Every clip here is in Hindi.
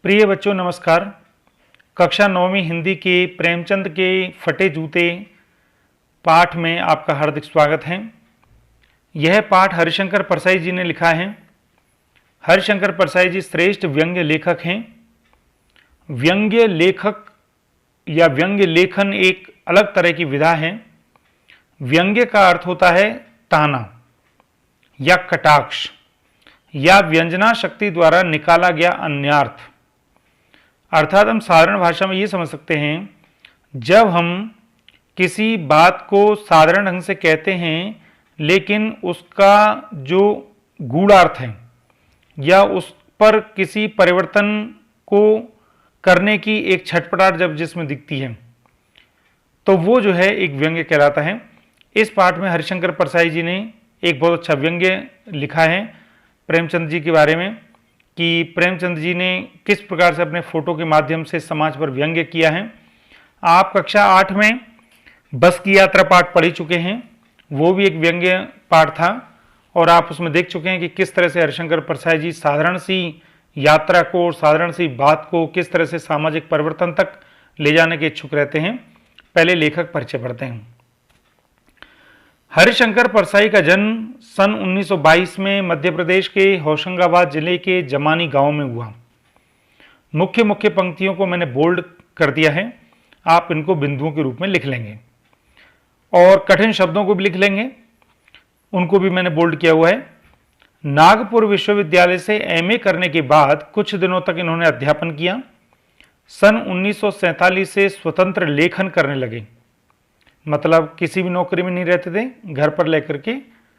प्रिय बच्चों नमस्कार। कक्षा 9वीं हिंदी के प्रेमचंद के फटे जूते पाठ में आपका हार्दिक स्वागत है। यह पाठ हरिशंकर परसाई जी ने लिखा है। हरिशंकर परसाई जी श्रेष्ठ व्यंग्य लेखक हैं। व्यंग्य लेखक या व्यंग्य लेखन एक अलग तरह की विधा है। व्यंग्य का अर्थ होता है ताना या कटाक्ष या व्यंजना शक्ति द्वारा निकाला गया अन्यार्थ। अर्थात हम साधारण भाषा में ये समझ सकते हैं, जब हम किसी बात को साधारण ढंग से कहते हैं लेकिन उसका जो गूढ़ार्थ है या उस पर किसी परिवर्तन को करने की एक छटपटाहट जब जिसमें दिखती है तो वो जो है एक व्यंग्य कहलाता है। इस पाठ में हरिशंकर परसाई जी ने एक बहुत अच्छा व्यंग्य लिखा है प्रेमचंद जी के बारे में कि प्रेमचंद जी ने किस प्रकार से अपने फोटो के माध्यम से समाज पर व्यंग्य किया है। आप कक्षा 8 में बस की यात्रा पाठ पढ़ी चुके हैं, वो भी एक व्यंग्य पाठ था और आप उसमें देख चुके हैं कि किस तरह से हरिशंकर परसाई जी साधारण सी यात्रा को, साधारण सी बात को किस तरह से सामाजिक परिवर्तन तक ले जाने के इच्छुक रहते हैं। पहले लेखक परिचय पढ़ते हैं। हरिशंकर परसाई का जन्म सन 1922 में मध्य प्रदेश के होशंगाबाद जिले के जमानी गांव में हुआ। मुख्य पंक्तियों को मैंने बोल्ड कर दिया है, आप इनको बिंदुओं के रूप में लिख लेंगे और कठिन शब्दों को भी लिख लेंगे, उनको भी मैंने बोल्ड किया हुआ है। नागपुर विश्वविद्यालय से एमए करने के बाद कुछ दिनों तक इन्होंने अध्यापन किया। सन 1947 से स्वतंत्र लेखन करने लगे, मतलब किसी भी नौकरी में नहीं रहते थे, घर पर लेकर के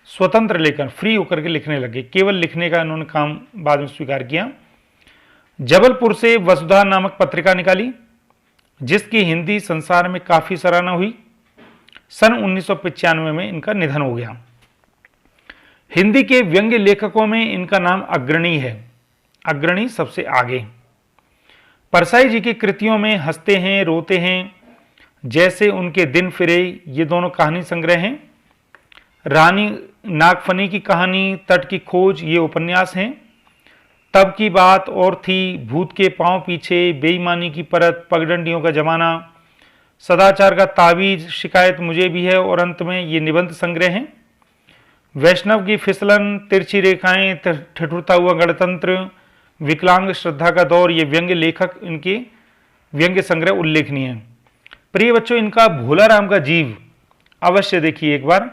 स्वतंत्र लेखन फ्री होकर के लिखने लगे। केवल लिखने का इन्होंने काम बाद में स्वीकार किया। जबलपुर से वसुधा नामक पत्रिका निकाली जिसकी हिंदी संसार में काफ़ी सराहना हुई। सन 1995 में इनका निधन हो गया। हिंदी के व्यंग्य लेखकों में इनका नाम अग्रणी है, अग्रणी सबसे आगे। परसाई जी की कृतियों में हंसते हैं रोते हैं जैसे उनके दिन फिरे, ये दोनों कहानी संग्रह हैं। रानी नागफनी की कहानी, तट की खोज, ये उपन्यास हैं। तब की बात और थी, भूत के पांव पीछे, बेईमानी की परत, पगडंडियों का जमाना, सदाचार का तावीज, शिकायत मुझे भी है और अंत में ये निबंध संग्रह हैं। वैष्णव की फिसलन, तिरछी रेखाएं, ठिठुरता हुआ गणतंत्र, विकलांग श्रद्धा का दौर, ये व्यंग्य लेखक इनके व्यंग्य संग्रह उल्लेखनीय हैं। प्रिय बच्चों, इनका भोला राम का जीव अवश्य देखिए एक बार,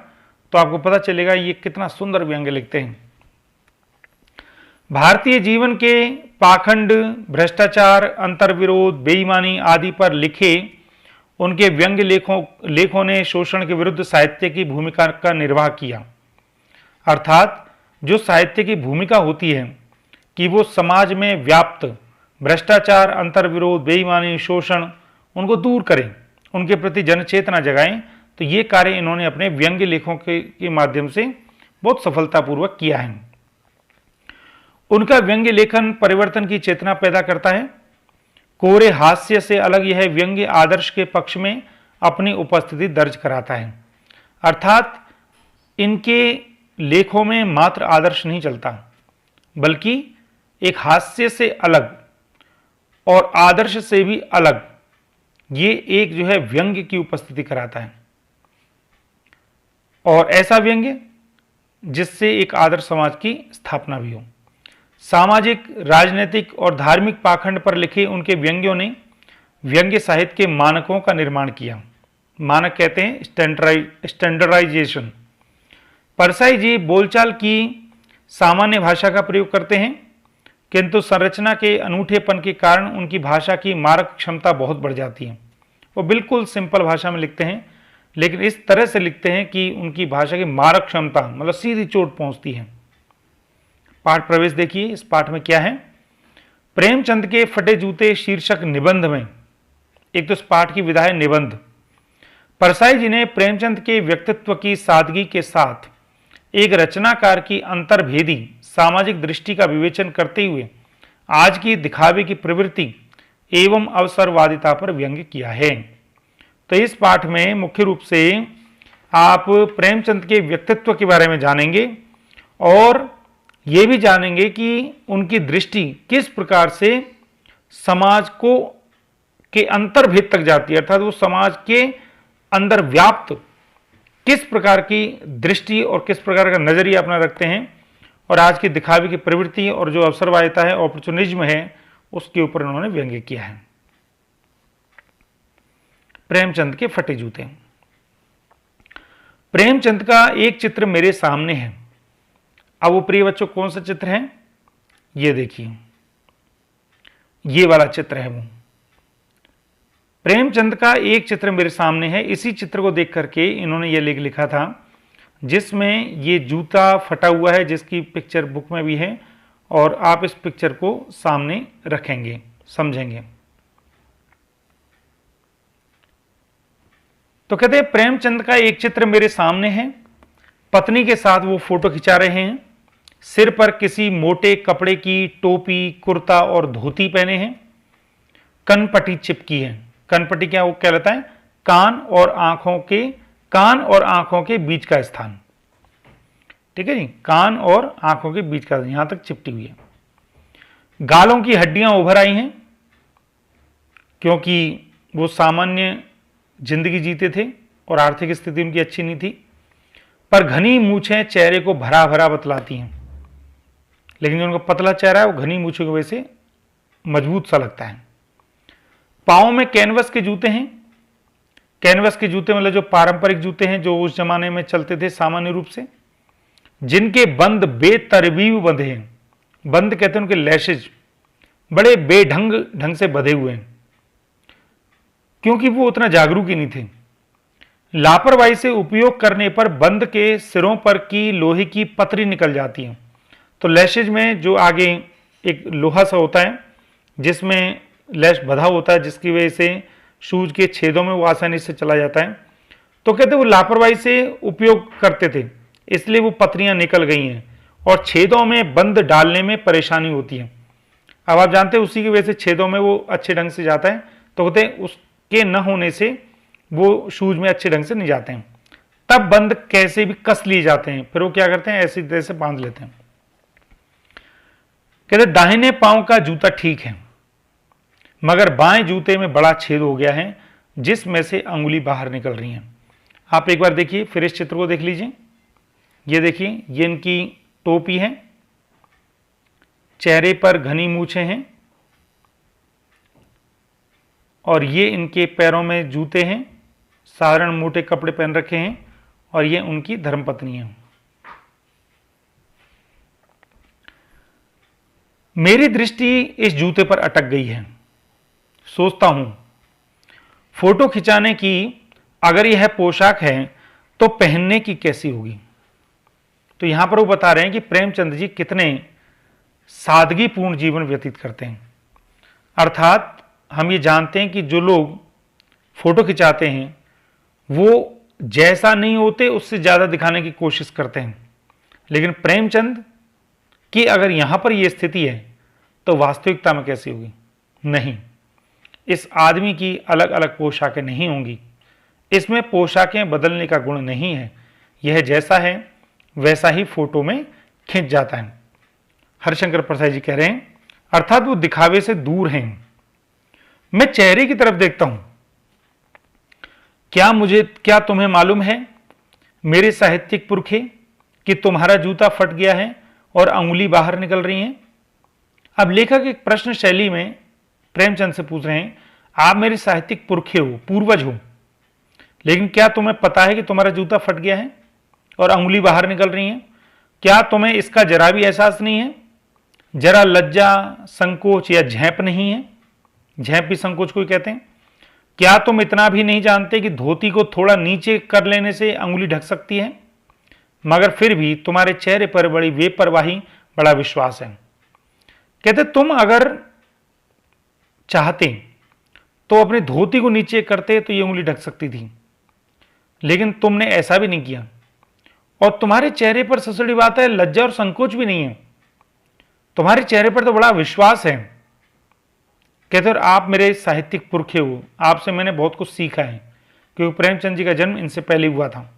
तो आपको पता चलेगा ये कितना सुंदर व्यंग्य लिखते हैं। भारतीय जीवन के पाखंड, भ्रष्टाचार, अंतर्विरोध, बेईमानी आदि पर लिखे उनके व्यंग्य लेखों ने शोषण के विरुद्ध साहित्य की भूमिका का निर्वाह किया। अर्थात जो साहित्य की भूमिका होती है कि वो समाज में व्याप्त भ्रष्टाचार, अंतर्विरोध, बेईमानी, शोषण उनको दूर करें, उनके प्रति जनचेतना जगाएं, तो ये कार्य इन्होंने अपने व्यंग्य लेखों के माध्यम से बहुत सफलतापूर्वक किया है। उनका व्यंग्य लेखन परिवर्तन की चेतना पैदा करता है। कोरे हास्य से अलग यह व्यंग्य आदर्श के पक्ष में अपनी उपस्थिति दर्ज कराता है। अर्थात इनके लेखों में मात्र आदर्श नहीं चलता, बल्कि एक हास्य से अलग और आदर्श से भी अलग ये एक जो है व्यंग्य की उपस्थिति कराता है, और ऐसा व्यंग्य जिससे एक आदर्श समाज की स्थापना भी हो। सामाजिक, राजनीतिक और धार्मिक पाखंड पर लिखे उनके व्यंग्यों ने व्यंग्य साहित्य के मानकों का निर्माण किया। मानक कहते हैं स्टैंडर्डाइजेशन। परसाई जी बोलचाल की सामान्य भाषा का प्रयोग करते हैं, किंतु संरचना के अनूठेपन के कारण उनकी भाषा की मारक क्षमता बहुत बढ़ जाती है। वो बिल्कुल सिंपल भाषा में लिखते हैं, लेकिन इस तरह से लिखते हैं कि उनकी भाषा की मारक क्षमता मतलब सीधी चोट पहुंचती है। पाठ प्रवेश देखिए, इस पाठ में क्या है। प्रेमचंद के फटे जूते शीर्षक निबंध में, एक तो इस पाठ की विधा है निबंध। परसाई जी ने प्रेमचंद के व्यक्तित्व की सादगी के साथ एक रचनाकार की अंतर्भेदी सामाजिक दृष्टि का विवेचन करते हुए आज की दिखावे की प्रवृत्ति एवं अवसरवादिता पर व्यंग्य किया है। तो इस पाठ में मुख्य रूप से आप प्रेमचंद के व्यक्तित्व के बारे में जानेंगे और ये भी जानेंगे कि उनकी दृष्टि किस प्रकार से समाज को के अंतर्भेद तक जाती है, अर्थात वो समाज के अंदर व्याप्त किस प्रकार की दृष्टि और किस प्रकार का नजरिया अपना रखते हैं, और आज की दिखावे की प्रवृत्ति और जो अवसरवादिता है, ऑपर्चुनिज्म है, उसके ऊपर उन्होंने व्यंग्य किया है। प्रेमचंद के फटे जूते। प्रेमचंद का एक चित्र मेरे सामने है। अब वो प्रिय बच्चों कौन सा चित्र है, ये देखिए, ये वाला चित्र है वो। प्रेमचंद का एक चित्र मेरे सामने है। इसी चित्र को देख करके इन्होंने ये लेख लिखा था, जिसमें ये जूता फटा हुआ है, जिसकी पिक्चर बुक में भी है, और आप इस पिक्चर को सामने रखेंगे, समझेंगे। तो कहते हैं प्रेमचंद का एक चित्र मेरे सामने है। पत्नी के साथ वो फोटो खिंचा रहे हैं। सिर पर किसी मोटे कपड़े की टोपी, कुर्ता और धोती पहने हैं। कनपट्टी चिपकी है। कनपट्टी क्या वो कहलाता है, कान और आंखों के बीच का स्थान, ठीक है जी, कान और आंखों के बीच का, यहां तक चिपटी हुई है। गालों की हड्डियां उभर आई हैं, क्योंकि वो सामान्य जिंदगी जीते थे और आर्थिक स्थिति उनकी अच्छी नहीं थी। पर घनी मूछें चेहरे को भरा भरा बतलाती हैं, लेकिन जो उनका पतला चेहरा है वो घनी मूछों की वजह से मजबूत सा लगता है। पाँव में कैनवस के जूते हैं। कैनवस के जूते मतलब जो पारंपरिक जूते हैं जो उस जमाने में चलते थे सामान्य रूप से, जिनके बंद बेतरतीब बंधे हैं। बंद कहते हैं उनके लैशेज बड़े ढंग से बंधे हुए हैं, क्योंकि वो उतना जागरूक ही नहीं थे। लापरवाही से उपयोग करने पर बंद के सिरों पर की लोहे की पतरी निकल जाती है। तो लैशेज में जो आगे एक लोहा सा होता है जिसमें लैश बंधा होता है, जिसकी वजह से शूज के छेदों में वो आसानी से चला जाता है। तो कहते वो लापरवाही से उपयोग करते थे, इसलिए वो पतरियां निकल गई हैं और छेदों में बंद डालने में परेशानी होती है। अब आप जानते हैं उसी की वजह से छेदों में वो अच्छे ढंग से जाता है। तो कहते उसके न होने से वो शूज में अच्छे ढंग से नहीं जाते हैं। तब बंद कैसे भी कस लिए जाते हैं, फिर वो क्या करते हैं, ऐसी तरह से बांध लेते हैं। कहते दाहिने पांव का जूता ठीक है, मगर बाएं जूते में बड़ा छेद हो गया है, जिसमें से अंगुली बाहर निकल रही है। आप एक बार देखिए, फिर इस चित्र को देख लीजिए। ये देखिए, ये इनकी टोपी है, चेहरे पर घनी मूछें हैं, और ये इनके पैरों में जूते हैं, साधारण मोटे कपड़े पहन रखे हैं, और ये उनकी धर्मपत्नी है। मेरी दृष्टि इस जूते पर अटक गई है। सोचता हूं फोटो खिंचाने की अगर यह पोशाक है तो पहनने की कैसी होगी। तो यहां पर वो बता रहे हैं कि प्रेमचंद जी कितने सादगीपूर्ण जीवन व्यतीत करते हैं। अर्थात हम ये जानते हैं कि जो लोग फोटो खिंचाते हैं वो जैसा नहीं होते उससे ज़्यादा दिखाने की कोशिश करते हैं, लेकिन प्रेमचंद की अगर यहां पर यह स्थिति है तो वास्तविकता में कैसी होगी। नहीं, इस आदमी की अलग अलग पोशाकें नहीं होंगी, इसमें पोशाकें बदलने का गुण नहीं है, यह जैसा है वैसा ही फोटो में खिंच जाता है। हरिशंकर प्रसाद जी कह रहे हैं, अर्थात वो दिखावे से दूर हैं। मैं चेहरे की तरफ देखता हूं। क्या तुम्हें मालूम है मेरे साहित्यिक पुरखे कि तुम्हारा जूता फट गया है और अंगुली बाहर निकल रही है। अब लेखक एक प्रश्न शैली में प्रेमचंद से पूछ रहे हैं, आप मेरे साहित्यिक पुरखे हो, पूर्वज हो, लेकिन क्या तुम्हें पता है कि तुम्हारा जूता फट गया है और अंगुली बाहर निकल रही है? क्या तुम्हें इसका जरा भी एहसास नहीं है? जरा लज्जा, संकोच या झेप नहीं है? झेप भी संकोच को ही कहते हैं। क्या तुम इतना भी नहीं जानते कि धोती को थोड़ा नीचे कर लेने से अंगुली ढक सकती है? मगर फिर भी तुम्हारे चेहरे पर बड़ी बेपरवाही, बड़ा विश्वास है। कहते तुम अगर चाहते तो अपनी धोती को नीचे करते तो ये उंगली ढक सकती थी, लेकिन तुमने ऐसा भी नहीं किया, और तुम्हारे चेहरे पर सबसे बड़ी बात है लज्जा और संकोच भी नहीं है, तुम्हारे चेहरे पर तो बड़ा विश्वास है। कहते और आप मेरे साहित्यिक पुरखे हो, आपसे मैंने बहुत कुछ सीखा है, क्योंकि प्रेमचंद जी का जन्म इनसे पहले हुआ था।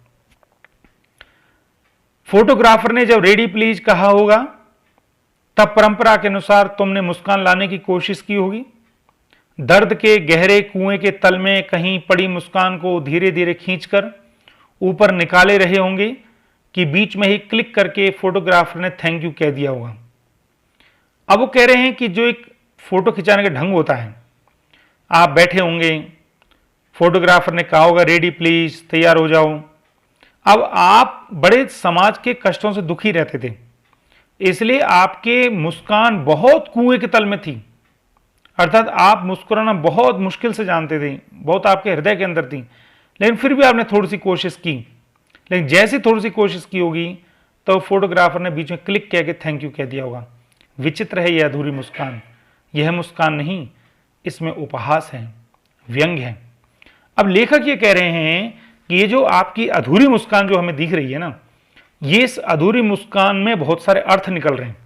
फोटोग्राफर ने जब रेडी प्लीज कहा होगा तब परंपरा के अनुसार तुमने मुस्कान लाने की कोशिश की होगी। दर्द के गहरे कुएं के तल में कहीं पड़ी मुस्कान को धीरे धीरे खींचकर ऊपर निकाले रहे होंगे कि बीच में ही क्लिक करके फोटोग्राफर ने थैंक यू कह दिया होगा। अब वो कह रहे हैं कि जो एक फोटो खिंचाने का ढंग होता है, आप बैठे होंगे, फोटोग्राफर ने कहा होगा रेडी प्लीज, तैयार हो जाओ। अब आप बड़े समाज के कष्टों से दुखी रहते थे, इसलिए आपके मुस्कान बहुत कुएं के तल में थी, अर्थात आप मुस्कुराना बहुत मुश्किल से जानते थे, बहुत आपके हृदय के अंदर थी, लेकिन फिर भी आपने थोड़ी सी कोशिश की। लेकिन जैसे थोड़ी सी कोशिश की होगी तो फोटोग्राफर ने बीच में क्लिक किया कि थैंक यू कह दिया होगा। विचित्र है यह अधूरी मुस्कान। यह मुस्कान नहीं, इसमें उपहास है, व्यंग है। अब लेखक ये कह रहे हैं कि ये जो आपकी अधूरी मुस्कान जो हमें दिख रही है ना, ये इस अधूरी मुस्कान में बहुत सारे अर्थ निकल रहे हैं।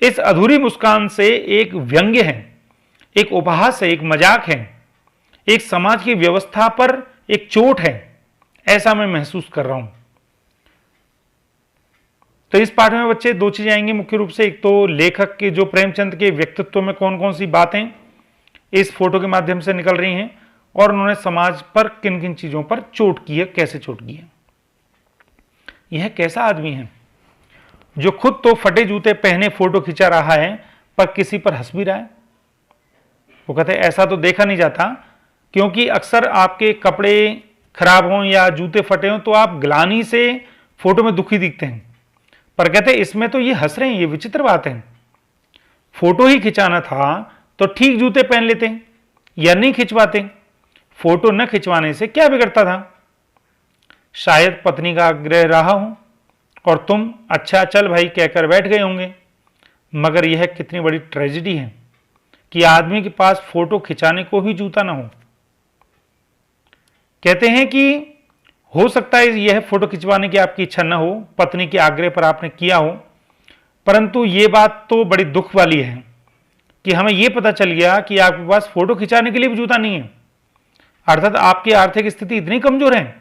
इस अधूरी मुस्कान से एक व्यंग्य है, एक उपहास है, एक मजाक है, एक समाज की व्यवस्था पर एक चोट है, ऐसा मैं महसूस कर रहा हूं। तो इस पाठ में बच्चे दो चीजें आएंगी मुख्य रूप से। एक तो लेखक के जो प्रेमचंद के व्यक्तित्व में कौन कौन सी बातें इस फोटो के माध्यम से निकल रही हैं, और उन्होंने समाज पर किन किन चीजों पर चोट की है, कैसे चोट की है। यह कैसा आदमी है जो खुद तो फटे जूते पहने फोटो खिंचा रहा है पर किसी पर हंस भी रहा है। वो कहते हैं ऐसा तो देखा नहीं जाता, क्योंकि अक्सर आपके कपड़े खराब हों या जूते फटे हों तो आप ग्लानि से फोटो में दुखी दिखते हैं, पर कहते हैं इसमें तो ये हंस रहे हैं। ये विचित्र बात है। फोटो ही खिंचाना था तो ठीक जूते पहन लेते या नहीं खिंचवाते। फोटो न खिंचवाने से क्या बिगड़ता था। शायद पत्नी का आग्रह रहा हो और तुम अच्छा चल भाई कहकर बैठ गए होंगे, मगर यह कितनी बड़ी ट्रेजेडी है कि आदमी के पास फोटो खिंचाने को ही जूता ना हो। कहते हैं कि हो सकता है यह फोटो खिंचवाने की आपकी इच्छा न हो, पत्नी के आग्रह पर आपने किया हो, परंतु यह बात तो बड़ी दुख वाली है कि हमें यह पता चल गया कि आपके पास फोटो खिंचाने के लिए भी जूता नहीं है, अर्थात आपकी आर्थिक स्थिति इतनी कमजोर है।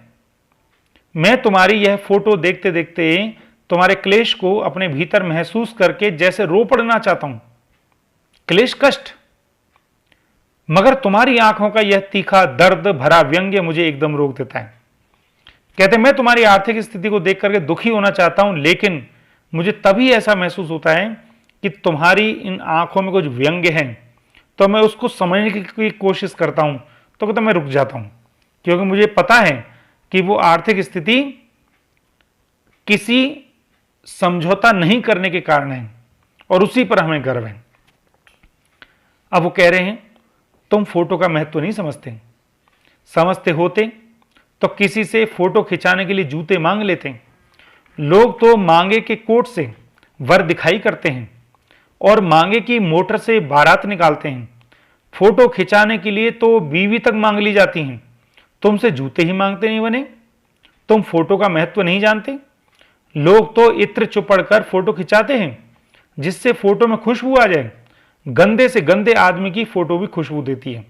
मैं तुम्हारी यह फोटो देखते देखते तुम्हारे क्लेश को अपने भीतर महसूस करके जैसे रो पड़ना चाहता हूं, क्लेश कष्ट, मगर तुम्हारी आंखों का यह तीखा दर्द भरा व्यंग्य मुझे एकदम रोक देता है। कहते मैं तुम्हारी आर्थिक स्थिति को देख करके दुखी होना चाहता हूं, लेकिन मुझे तभी ऐसा महसूस होता है कि तुम्हारी इन आंखों में कुछ व्यंग्य है, तो मैं उसको समझने की कोशिश करता हूं, तो कहते मैं रुक जाता हूं, क्योंकि मुझे पता है कि वो आर्थिक स्थिति किसी समझौता नहीं करने के कारण है और उसी पर हमें गर्व है। अब वो कह रहे हैं तुम फोटो का महत्व नहीं समझते, समझते होते तो किसी से फोटो खिंचाने के लिए जूते मांग लेते। लोग तो मांगे के कोट से वर दिखाई करते हैं और मांगे की मोटर से बारात निकालते हैं। फोटो खिंचाने के लिए तो बीवी तक मांग ली जाती हैं, तुमसे जूते ही मांगते नहीं बने। तुम फोटो का महत्व नहीं जानते। लोग तो इत्र चुपड़ कर फोटो खिंचाते हैं जिससे फोटो में खुशबू आ जाए। गंदे से गंदे आदमी की फोटो भी खुशबू देती है।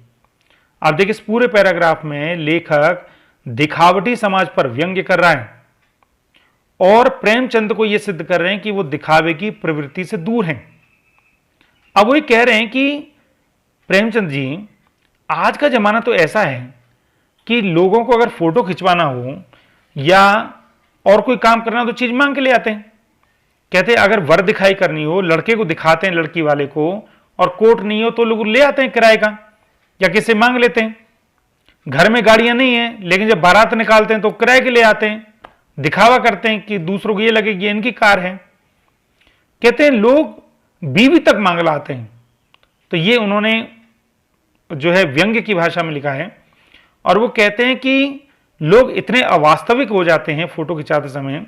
आप देखिए इस पूरे पैराग्राफ में लेखक दिखावटी समाज पर व्यंग्य कर रहा है और प्रेमचंद को यह सिद्ध कर रहे हैं कि वो दिखावे की प्रवृत्ति से दूर हैं। अब वो कह रहे हैं कि प्रेमचंद जी, आज का जमाना तो ऐसा है कि लोगों को अगर फोटो खिंचवाना हो या और कोई काम करना हो तो चीज मांग के ले आते हैं। कहते हैं अगर वर दिखाई करनी हो, लड़के को दिखाते हैं लड़की वाले को, और कोट नहीं हो तो लोग ले आते हैं किराए का या किसी मांग लेते हैं। घर में गाड़ियां नहीं है, लेकिन जब बारात निकालते हैं तो किराए के ले आते हैं, दिखावा करते हैं कि दूसरों को ये लगे कि इनकी कार है। कहते हैं लोग बीवी तक मांग लाते हैं। तो ये उन्होंने जो है व्यंग्य की भाषा में लिखा है, और वो कहते हैं कि लोग इतने अवास्तविक हो जाते हैं फोटो खिंचाते समय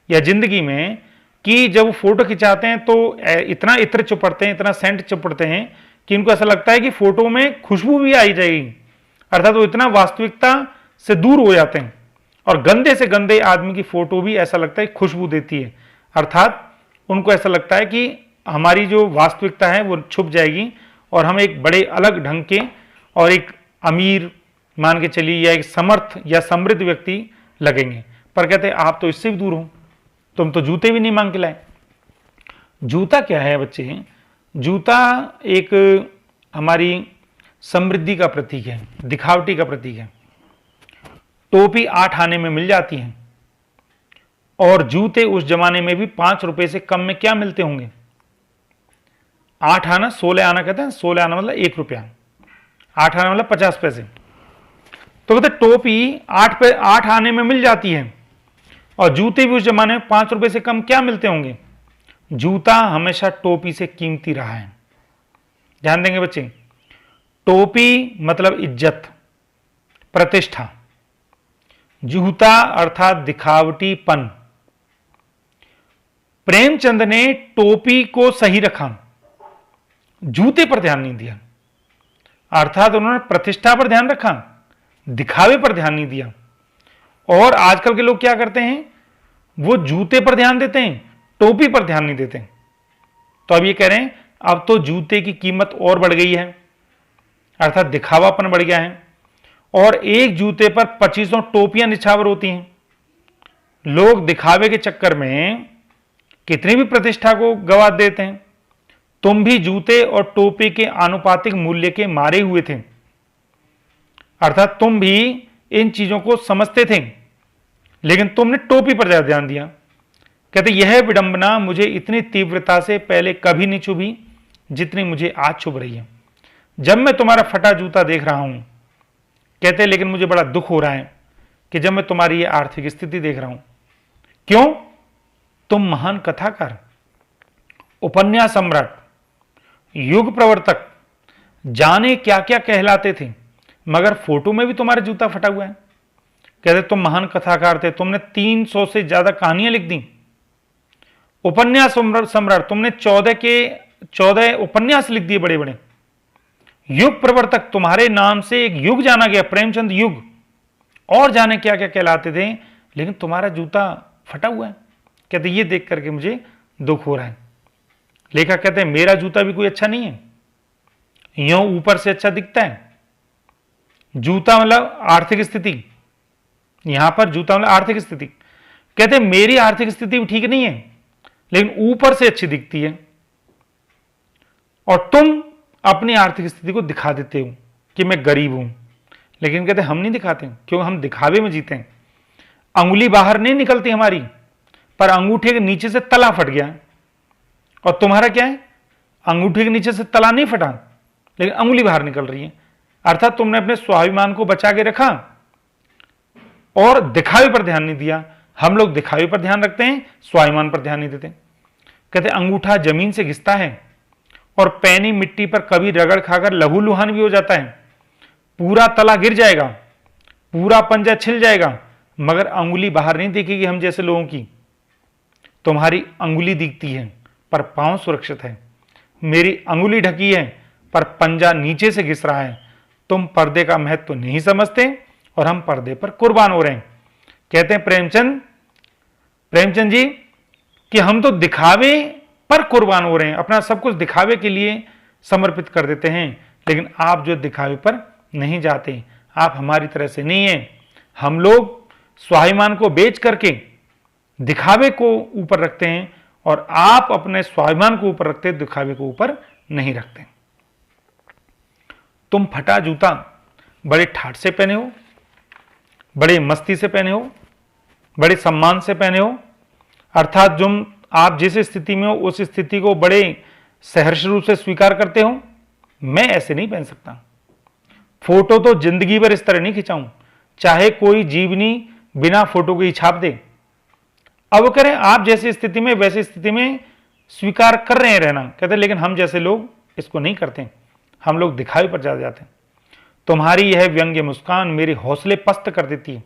या जिंदगी में कि जब वो फोटो खिंचाते हैं तो इतना इत्र चुपड़ते हैं, इतना सेंट चुपड़ते हैं कि इनको ऐसा लगता है कि फोटो में खुशबू भी आई जाएगी, अर्थात वो इतना वास्तविकता से दूर हो जाते हैं। और गंदे से गंदे आदमी की फोटो भी ऐसा लगता है खुशबू देती है, अर्थात उनको ऐसा लगता है कि हमारी जो वास्तविकता है वो छुप जाएगी और हम एक बड़े अलग ढंग के और एक अमीर मान के चलिए या एक समर्थ या समृद्ध व्यक्ति लगेंगे। पर कहते हैं आप तो इससे भी दूर हो, तुम तो जूते भी नहीं मांग के लाए। जूता क्या है बच्चे? जूता एक हमारी समृद्धि का प्रतीक है, दिखावटी का प्रतीक है। टोपी 8 आने में मिल जाती है, और जूते उस जमाने में भी 5 रुपए से कम में क्या मिलते होंगे? 8 आना 16 आना कहते हैं, 16 आना मतलब 1 रुपया, 8 आना मतलब 50 पैसे। तो कहते टोपी 8 आने में मिल जाती है, और जूते भी उस जमाने में 5 रुपए से कम क्या मिलते होंगे? जूता हमेशा टोपी से कीमती रहा है। ध्यान देंगे बच्चे, टोपी मतलब इज्जत, प्रतिष्ठा, जूता अर्थात दिखावटीपन। प्रेमचंद ने टोपी को सही रखा, जूते पर ध्यान नहीं दिया, अर्थात उन्होंने प्रतिष्ठा पर ध्यान रखा, दिखावे पर ध्यान नहीं दिया। और आजकल के लोग क्या करते हैं, वो जूते पर ध्यान देते हैं, टोपी पर ध्यान नहीं देते। तो अब ये कह रहे हैं अब तो जूते की कीमत और बढ़ गई है, अर्थात दिखावापन बढ़ गया है, और एक जूते पर 2500 टोपियां निछावर होती हैं। लोग दिखावे के चक्कर में कितनी भी प्रतिष्ठा को गवा देते हैं। तुम भी जूते और टोपी के आनुपातिक मूल्य के मारे हुए थे, अर्थात तुम भी इन चीजों को समझते थे, लेकिन तुमने टोपी पर ज्यादा ध्यान दिया। कहते यह विडंबना मुझे इतनी तीव्रता से पहले कभी नहीं चुभी जितनी मुझे आज चुभ रही है, जब मैं तुम्हारा फटा जूता देख रहा हूं। कहते लेकिन मुझे बड़ा दुख हो रहा है कि जब मैं तुम्हारी ये आर्थिक स्थिति देख रहा हूं। क्यों? तुम महान कथाकार, उपन्यास सम्राट, युग प्रवर्तक, जाने क्या क्या कहलाते थे, मगर फोटो में भी तुम्हारा जूता फटा हुआ है। कहते तुम महान कथाकार थे, तुमने 300 से ज्यादा कहानियां लिख दी। उपन्यास सम्राट, तुमने 14 उपन्यास लिख दिए बड़े बड़े। युग प्रवर्तक, तुम्हारे नाम से एक युग जाना गया, प्रेमचंद युग, और जाने क्या क्या कहलाते थे, लेकिन तुम्हारा जूता फटा हुआ है। कहते ये देख करके मुझे दुख हो रहा है। लेखक कहते हैं मेरा जूता भी कोई अच्छा नहीं है, यों ऊपर से अच्छा दिखता है। जूता मतलब आर्थिक स्थिति, यहां पर जूता मतलब आर्थिक स्थिति। कहते मेरी आर्थिक स्थिति भी ठीक नहीं है, लेकिन ऊपर से अच्छी दिखती है, और तुम अपनी आर्थिक स्थिति को दिखा देते हो कि मैं गरीब हूं। लेकिन कहते हम नहीं दिखाते, क्योंकि हम दिखावे में जीते हैं। अंगुली बाहर नहीं निकलती हमारी, पर अंगूठे के नीचे से तला फट गया। और तुम्हारा क्या है, अंगूठे के नीचे से तला नहीं फटा, लेकिन अंगुली बाहर निकल रही है। अर्थात तुमने अपने स्वाभिमान को बचा के रखा और दिखावे पर ध्यान नहीं दिया। हम लोग दिखावे पर ध्यान रखते हैं, स्वाभिमान पर ध्यान नहीं देते। कहते अंगूठा जमीन से घिसता है, और पैनी मिट्टी पर कभी रगड़ खाकर लहूलुहान भी हो जाता है। पूरा तला गिर जाएगा, पूरा पंजा छिल जाएगा, मगर अंगुली बाहर नहीं दिखेगी हम जैसे लोगों की। तुम्हारी अंगुली दिखती है पर पांव सुरक्षित है, मेरी अंगुली ढकी है पर पंजा नीचे से घिस रहा है। तुम पर्दे का महत्व तो नहीं समझते, और हम पर्दे पर कुर्बान हो रहे हैं। कहते हैं प्रेमचंद जी कि हम तो दिखावे पर कुर्बान हो रहे हैं, अपना सब कुछ दिखावे के लिए समर्पित कर देते हैं, लेकिन आप जो दिखावे पर नहीं जाते, आप हमारी तरह से नहीं है। हम लोग स्वाभिमान को बेच करके दिखावे को ऊपर रखते हैं, और आप अपने स्वाभिमान को ऊपर रखते हैं, दिखावे को ऊपर नहीं रखते। तुम फटा जूता बड़े ठाठ से पहने हो, बड़े मस्ती से पहने हो, बड़े सम्मान से पहने हो, अर्थात जो आप जिस स्थिति में हो उस स्थिति को बड़े सहर्ष रूप से स्वीकार करते हो। मैं ऐसे नहीं पहन सकता। फोटो तो जिंदगी भर इस तरह नहीं खिंचाऊं, चाहे कोई जीवनी बिना फोटो के ही छाप दे। अब करें आप जैसी स्थिति में वैसी स्थिति में स्वीकार कर रहे हैं रहना। कहते लेकिन हम जैसे लोग इसको नहीं करते, हम लोग दिखावे पर ज्यादा जाते हैं। तुम्हारी यह व्यंग्य मुस्कान मेरे हौसले पस्त कर देती है,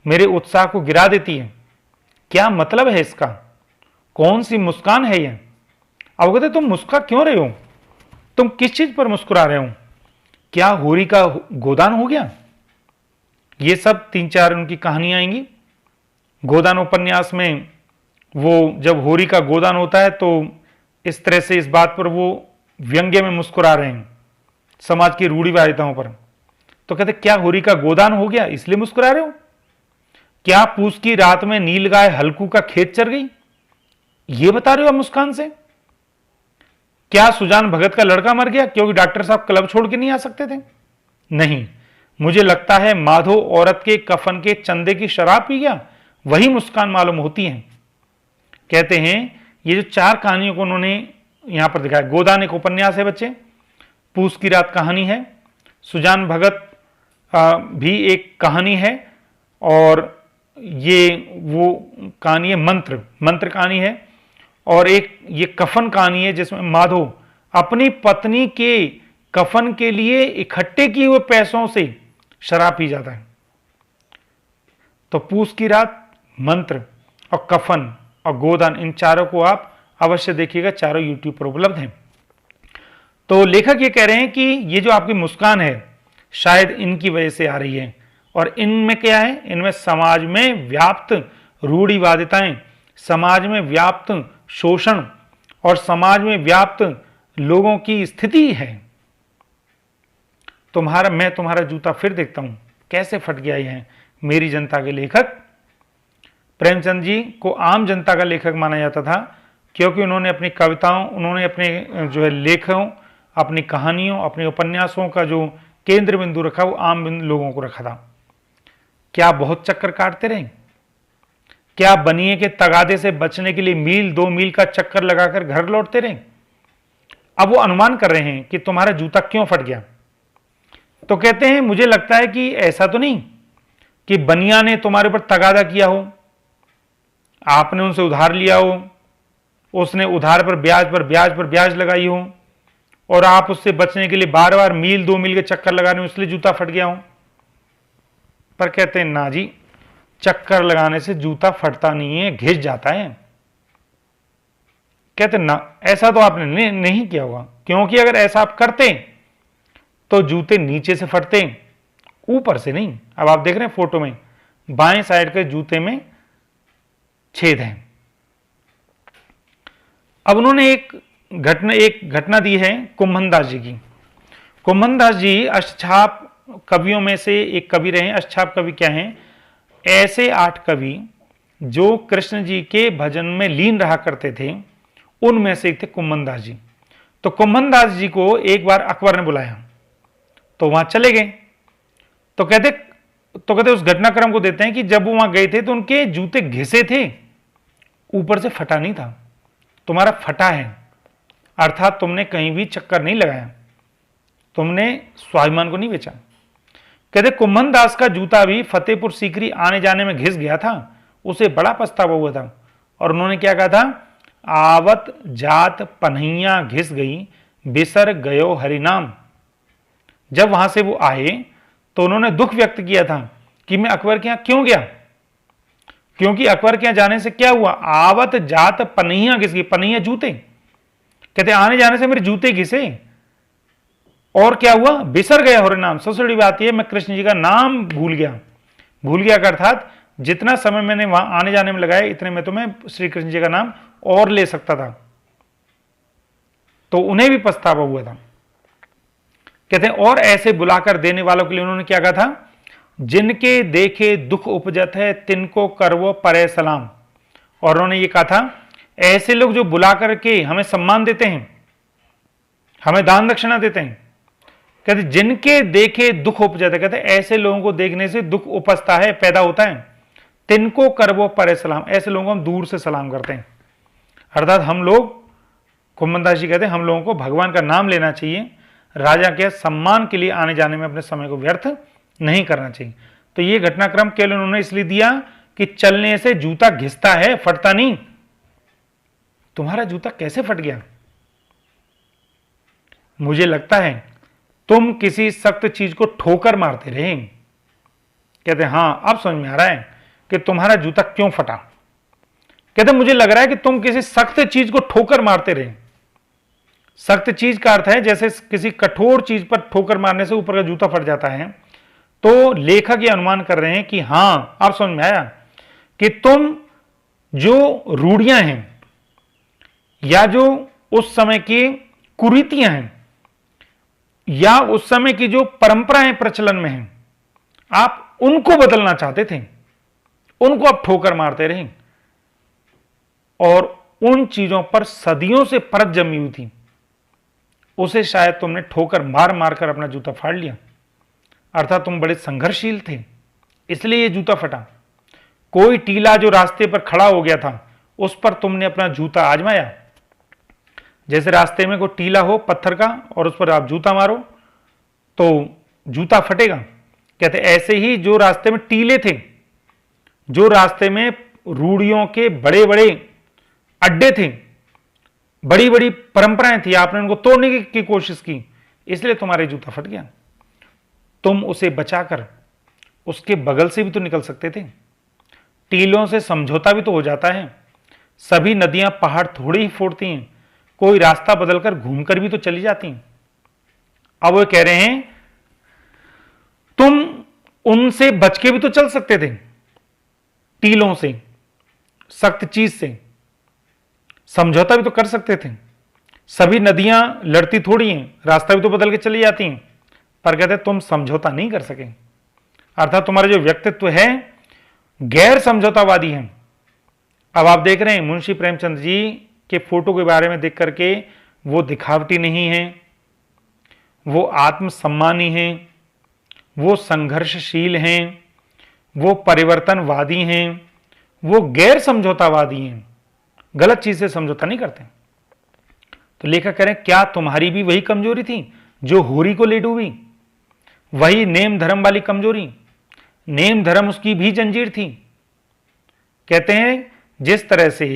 मेरे उत्साह को गिरा देती है। क्या मतलब है इसका? कौन सी मुस्कान है यह? अब कहते तुम मुस्कुरा क्यों रहे हो? तुम किस चीज पर मुस्कुरा रहे हो? क्या होरी का गोदान हो गया? ये सब 3-4 उनकी कहानियां आएंगी। गोदान उपन्यास में वो जब होरी का गोदान होता है तो इस तरह से इस बात पर वो व्यंग्य में मुस्कुरा रहे हैं, समाज की रूढ़िवादिताओं पर। तो कहते क्या होरी का गोदान हो गया इसलिए मुस्कुरा रहे हो? क्या पूस की रात में नीलगाय हल्कू का खेत चर गई, ये बता रहे हो आप मुस्कान से? क्या सुजान भगत का लड़का मर गया क्योंकि डॉक्टर साहब क्लब छोड़ के नहीं आ सकते थे? नहीं, मुझे लगता है माधो औरत के कफन के चंदे की शराब पी गया, वही मुस्कान मालूम होती है। कहते हैं ये जो 4 कहानियों को उन्होंने यहां पर दिखाया, गोदान एक उपन्यास है बच्चे, पूस की रात कहानी है, सुजान भगत भी एक कहानी है, और ये वो कहानी है मंत्र कहानी है, और एक ये कफन कहानी है जिसमें माधो अपनी पत्नी के कफन के लिए इकट्ठे किए हुए पैसों से शराब पी जाता है। तो पूस की रात, मंत्र और कफन और गोदान, इन चारों को आप अवश्य देखिएगा, चारों यूट्यूब पर उपलब्ध हैं। तो लेखक ये कह रहे हैं कि ये जो आपकी मुस्कान है शायद इनकी वजह से आ रही है, और इनमें क्या है, इनमें समाज में व्याप्त रूढ़िवादिताएं, समाज में व्याप्त शोषण और समाज में व्याप्त लोगों की स्थिति है। मैं तुम्हारा जूता फिर देखता हूं कैसे फट गया है। मेरी जनता के लेखक प्रेमचंद जी को आम जनता का लेखक माना जाता था, क्योंकि उन्होंने अपनी कविताओं, उन्होंने अपने जो है लेखों, अपनी कहानियों, अपने उपन्यासों का जो केंद्र बिंदु रखा वो आम लोगों को रखा था। क्या बहुत चक्कर काटते रहे? क्या बनिए के तगादे से बचने के लिए मील 2 मील का चक्कर लगाकर घर लौटते रहे? अब वो अनुमान कर रहे हैं कि तुम्हारा जूता क्यों फट गया। तो कहते हैं मुझे लगता है कि ऐसा तो नहीं कि बनिया ने तुम्हारे ऊपर तगादा किया हो, आपने उनसे उधार लिया हो, उसने उधार पर ब्याज लगाई हो, और आप उससे बचने के लिए बार बार मील 2 मील के चक्कर लगा रहे हो, इसलिए जूता फट गया हो। पर कहते हैं ना जी, चक्कर लगाने से जूता फटता नहीं है, घिस जाता है। कहते ना, ऐसा तो आपने नहीं किया होगा, क्योंकि अगर ऐसा आप करते तो जूते नीचे से फटते, ऊपर से नहीं। अब आप देख रहे हैं फोटो में, बाएं साइड के जूते में छेद है। अब उन्होंने एक घटना दी है कुंभन दास जी की। कुंभन दास जी अष्टछाप कवियों में से एक कवि रहे। अष्टछाप कवि क्या हैं? ऐसे 8 कवि जो कृष्ण जी के भजन में लीन रहा करते थे, उनमें से एक थे कुंभन दास जी। तो कुंभन दास जी को एक बार अकबर ने बुलाया, तो वहां चले गए। तो कहते उस घटनाक्रम को देते हैं कि जब वो वहां गए थे तो उनके जूते घिसे थे, ऊपर से फटा नहीं था। तुम्हारा फटा है, अर्थात तुमने कहीं भी चक्कर नहीं लगाया, तुमने स्वाभिमान को नहीं बेचा। कहते कुंभन दास का जूता भी फतेहपुर सीकरी आने जाने में घिस गया था, उसे बड़ा पछतावा हुआ था, और उन्होंने क्या कहा था? आवत जात पन्हैया घिस गई, बिसर गयो हरिनाम। जब वहां से वो आए तो उन्होंने दुख व्यक्त किया था कि मैं अकबर के यहां क्यों गया, क्योंकि अकबर के यहां जाने से क्या हुआ? आवत जात पन्हैया घिस गई, पन्हैया जूते। कहते आने जाने से मेरे जूते घिसे, और क्या हुआ? बिसर गया हरिनाम। सबसे बड़ी बात यह, मैं कृष्ण जी का नाम भूल गया का अर्थात जितना समय मैंने वहां आने जाने में लगाया, इतने में तो मैं श्री कृष्ण जी का नाम और ले सकता था। तो उन्हें भी पछतावा हुआ था। कहते हैं और ऐसे बुलाकर देने वालों के लिए उन्होंने क्या कहा था? जिनके देखे दुख उपजत है, तिनको करवो परे सलाम। और उन्होंने ये कहा था, ऐसे लोग जो बुला करके हमें सम्मान देते हैं, हमें दान दक्षिणा देते हैं, कहते जिनके देखे दुख उपजत है, कहते ऐसे लोगों को देखने से दुख उपजता है, पैदा होता है। तिनको करवो परे सलाम, ऐसे लोगों को हम दूर से सलाम करते हैं। अर्थात हम लोग, कुंभन दास जी कहते हैं, हम लोगों को भगवान का नाम लेना चाहिए, राजा के सम्मान के लिए आने जाने में अपने समय को व्यर्थ नहीं करना चाहिए। तो ये घटनाक्रम केवल उन्होंने इसलिए दिया कि चलने से जूता घिसता है, फटता नहीं। तुम्हारा जूता कैसे फट गया? मुझे लगता है तुम किसी सख्त चीज को ठोकर मारते रहे। कहते हां, अब समझ में आ रहा है कि तुम्हारा जूता क्यों फटा। कहते मुझे लग रहा है कि तुम किसी सख्त चीज को ठोकर मारते रहे। सख्त चीज का अर्थ है जैसे किसी कठोर चीज पर ठोकर मारने से ऊपर का जूता फट जाता है। तो लेखक ये अनुमान कर रहे हैं कि हां, अब समझ में आया कि तुम जो रूढ़ियां हैं या जो उस समय की कुरीतियां हैं या उस समय की जो परंपराएं प्रचलन में हैं, आप उनको बदलना चाहते थे, उनको आप ठोकर मारते रहे, और उन चीजों पर सदियों से परत जमी हुई थी। उसे शायद तुमने ठोकर मार मार कर अपना जूता फाड़ लिया। अर्थात तुम बड़े संघर्षशील थे, इसलिए ये जूता फटा। कोई टीला जो रास्ते पर खड़ा हो गया था, उस पर तुमने अपना जूता आजमाया। जैसे रास्ते में कोई टीला हो पत्थर का और उस पर आप जूता मारो तो जूता फटेगा। कहते ऐसे ही जो रास्ते में टीले थे, जो रास्ते में रूढ़ियों के बड़े बड़े अड्डे थे, बड़ी बड़ी परंपराएं थी, आपने उनको तोड़ने की कोशिश की, इसलिए तुम्हारे जूता फट गया। तुम उसे बचाकर उसके बगल से भी तो निकल सकते थे। टीलों से समझौता भी तो हो जाता है। सभी नदियां पहाड़ थोड़ी ही फोड़ती हैं, कोई रास्ता बदलकर घूमकर भी तो चली जाती हैं। अब वो कह रहे हैं तुम उनसे बच के भी तो चल सकते थे, टीलों से, सख्त चीज से समझौता भी तो कर सकते थे। सभी नदियां लड़ती थोड़ी हैं, रास्ता भी तो बदल के चली जाती हैं, पर कहते तुम समझौता नहीं कर सके। अर्थात तुम्हारा जो व्यक्तित्व है गैर समझौतावादी है। अब आप देख रहे हैं मुंशी प्रेमचंद जी के फोटो के बारे में देख करके, वो दिखावटी नहीं है, वो आत्मसम्मानी हैं, वो संघर्षशील हैं, वो परिवर्तनवादी हैं, वो गैर समझौतावादी हैं, गलत चीज से समझौता नहीं करते। तो लेखक कह रहे हैं क्या तुम्हारी भी वही कमजोरी थी जो होरी को ले डूबी? वही नेम धर्म वाली कमजोरी, नेम धर्म उसकी भी जंजीर थी। कहते हैं जिस तरह से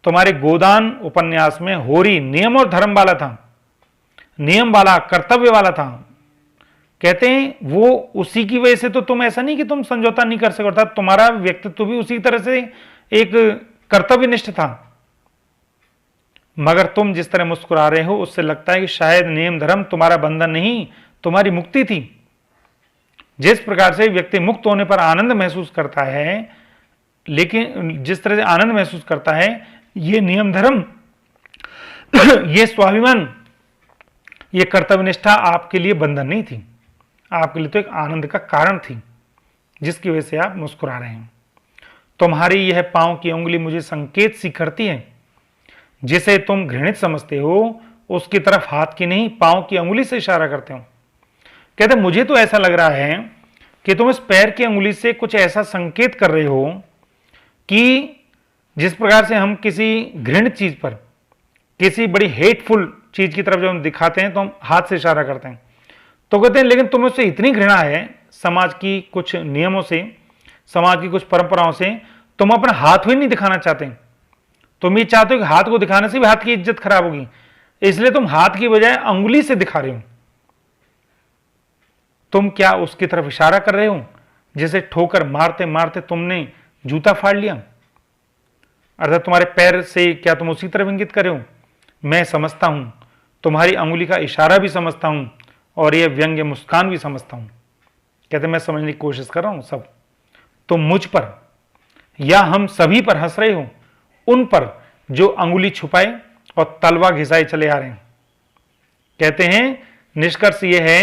तुम्हारे गोदान उपन्यास में होरी नियम और धर्म वाला था, नियम वाला, कर्तव्य वाला था, कहते हैं वो उसी की वजह से तो तुम ऐसा नहीं कि तुम समझौता नहीं कर सको, अर्थात तुम्हारा व्यक्तित्व भी उसी तरह से एक कर्तव्यनिष्ठ था। मगर तुम जिस तरह मुस्कुरा रहे हो उससे लगता है कि शायद नियम धर्म तुम्हारा बंधन नहीं, तुम्हारी मुक्ति थी। जिस प्रकार से व्यक्ति मुक्त होने पर आनंद महसूस करता है, लेकिन जिस तरह से आनंद महसूस करता है, ये नियम धर्म, ये स्वाभिमान, ये कर्तव्यनिष्ठा आपके लिए बंधन नहीं थी, आपके लिए तो एक आनंद का कारण थी, जिसकी वजह से आप मुस्कुरा रहे हैं। तुम्हारी यह पांव की उंगली मुझे संकेत सी करती है, जिसे तुम घृणित समझते हो उसकी तरफ हाथ की नहीं पांव की उंगली से इशारा करते हो। कहते मुझे तो ऐसा लग रहा है कि तुम इस पैर की उंगली से कुछ ऐसा संकेत कर रहे हो कि जिस प्रकार से हम किसी घृणित चीज पर, किसी बड़ी हेटफुल चीज की तरफ जब हम दिखाते हैं तो हम हाथ से इशारा करते हैं। तो कहते हैं लेकिन तुम्हें उससे इतनी घृणा है, समाज की कुछ नियमों से, समाज की कुछ परंपराओं से, तुम अपना हाथ भी नहीं दिखाना चाहते। तुम ये चाहते हो कि हाथ को दिखाने से भी हाथ की इज्जत खराब होगी, इसलिए तुम हाथ की बजाय अंगुली से दिखा रहे हो। तुम क्या उसकी तरफ इशारा कर रहे हो जिसे ठोकर मारते मारते तुमने जूता फाड़ लिया? अर्थात तुम्हारे पैर से क्या तुम उसी तरफ इंगित कर रहे हो? मैं समझता हूं, तुम्हारी अंगुली का इशारा भी समझता हूं और यह व्यंग्य मुस्कान भी समझता हूं। कहते मैं समझने की कोशिश कर रहा हूं सब। तुम मुझ पर या हम सभी पर हंस रहे हो, उन पर जो अंगुली छुपाए और तलवा घिसाए चले आ रहे हैं। कहते हैं निष्कर्ष यह है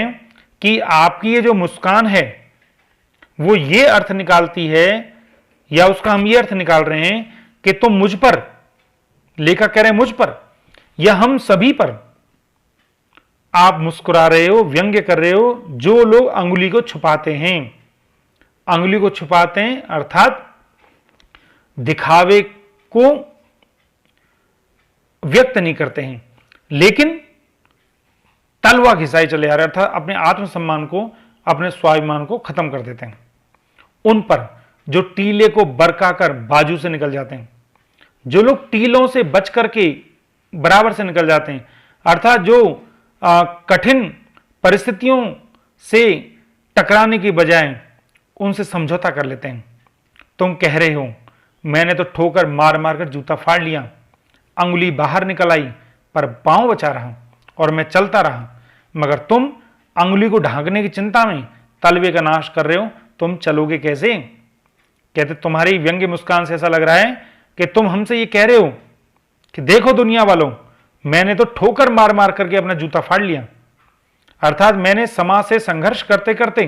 कि आपकी ये जो मुस्कान है वो ये अर्थ निकालती है, या उसका हम ये अर्थ निकाल रहे हैं कि तुम मुझ पर, लेखक कह रहे हैं मुझ पर या हम सभी पर आप मुस्कुरा रहे हो, व्यंग्य कर रहे हो, जो लोग अंगुली को छुपाते हैं। अंगुली को छुपाते हैं अर्थात दिखावे को व्यक्त नहीं करते हैं, लेकिन तलवा घिसाई चले आ रहे, अर्थात अपने आत्मसम्मान को, अपने स्वाभिमान को खत्म कर देते हैं। उन पर जो टीले को बरकाकर बाजू से निकल जाते हैं, जो लोग टीलों से बच करके बराबर से निकल जाते हैं, अर्थात जो कठिन परिस्थितियों से टकराने की बजाय उनसे समझौता कर लेते हैं। तुम कह रहे हो मैंने तो ठोकर मार मार कर जूता फाड़ लिया, अंगुली बाहर निकल आई पर पांव बचा रहा और मैं चलता रहा, मगर तुम अंगुली को ढांकने की चिंता में तलवे का नाश कर रहे हो, तुम चलोगे कैसे? कहते तुम्हारी व्यंग्य मुस्कान से ऐसा लग रहा है कि तुम हमसे ये कह रहे हो कि देखो दुनिया वालों, मैंने तो ठोकर मार मार करके अपना जूता फाड़ लिया, अर्थात मैंने समाज से संघर्ष करते करते,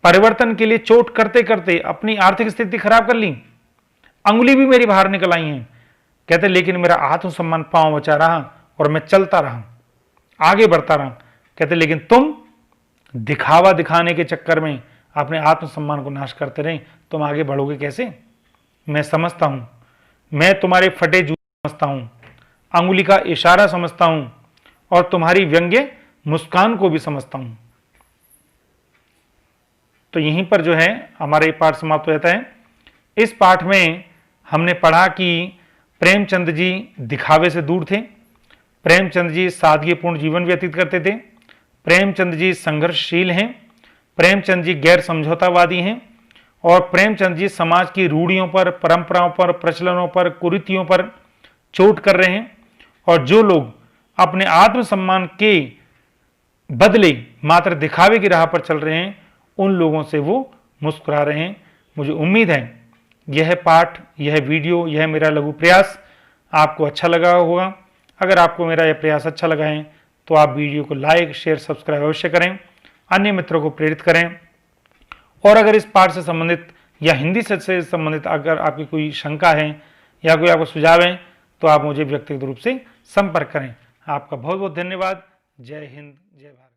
परिवर्तन के लिए चोट करते करते अपनी आर्थिक स्थिति खराब कर ली, अंगुली भी मेरी बाहर निकल आई है। कहते लेकिन मेरा आत्मसम्मान पांव बचा रहा और मैं चलता रहा। आगे बढ़ता रहा। कहते लेकिन तुम दिखावा दिखाने के चक्कर में अपने आत्मसम्मान को नाश करते रहे, तुम आगे बढ़ोगे कैसे? मैं समझता हूं, मैं तुम्हारे फटे जूते समझता हूं, अंगुली का इशारा समझता हूं और तुम्हारी व्यंग्य मुस्कान को भी समझता हूं। तो यहीं पर जो है हमारा ये पाठ समाप्त हो जाता है। इस पाठ में हमने पढ़ा कि प्रेमचंद जी दिखावे से दूर थे, प्रेमचंद जी सादगीपूर्ण जीवन व्यतीत करते थे, प्रेमचंद जी संघर्षशील हैं, प्रेमचंद जी गैर समझौतावादी हैं और प्रेमचंद जी समाज की रूढ़ियों पर, परंपराओं पर, प्रचलनों पर, कुरीतियों पर चोट कर रहे हैं। और जो लोग अपने आत्मसम्मान के बदले मात्र दिखावे की राह पर चल रहे हैं, उन लोगों से वो मुस्कुरा रहे हैं। मुझे उम्मीद है यह पाठ, यह वीडियो, यह मेरा लघु प्रयास आपको अच्छा लगा होगा। अगर आपको मेरा यह प्रयास अच्छा लगा है तो आप वीडियो को लाइक, शेयर, सब्सक्राइब अवश्य करें, अन्य मित्रों को प्रेरित करें। और अगर इस पाठ से संबंधित या हिंदी से संबंधित अगर आपकी कोई शंका है या कोई आपको सुझाव है तो आप मुझे व्यक्तिगत रूप से संपर्क करें। आपका बहुत बहुत धन्यवाद। जय हिंद, जय भारत।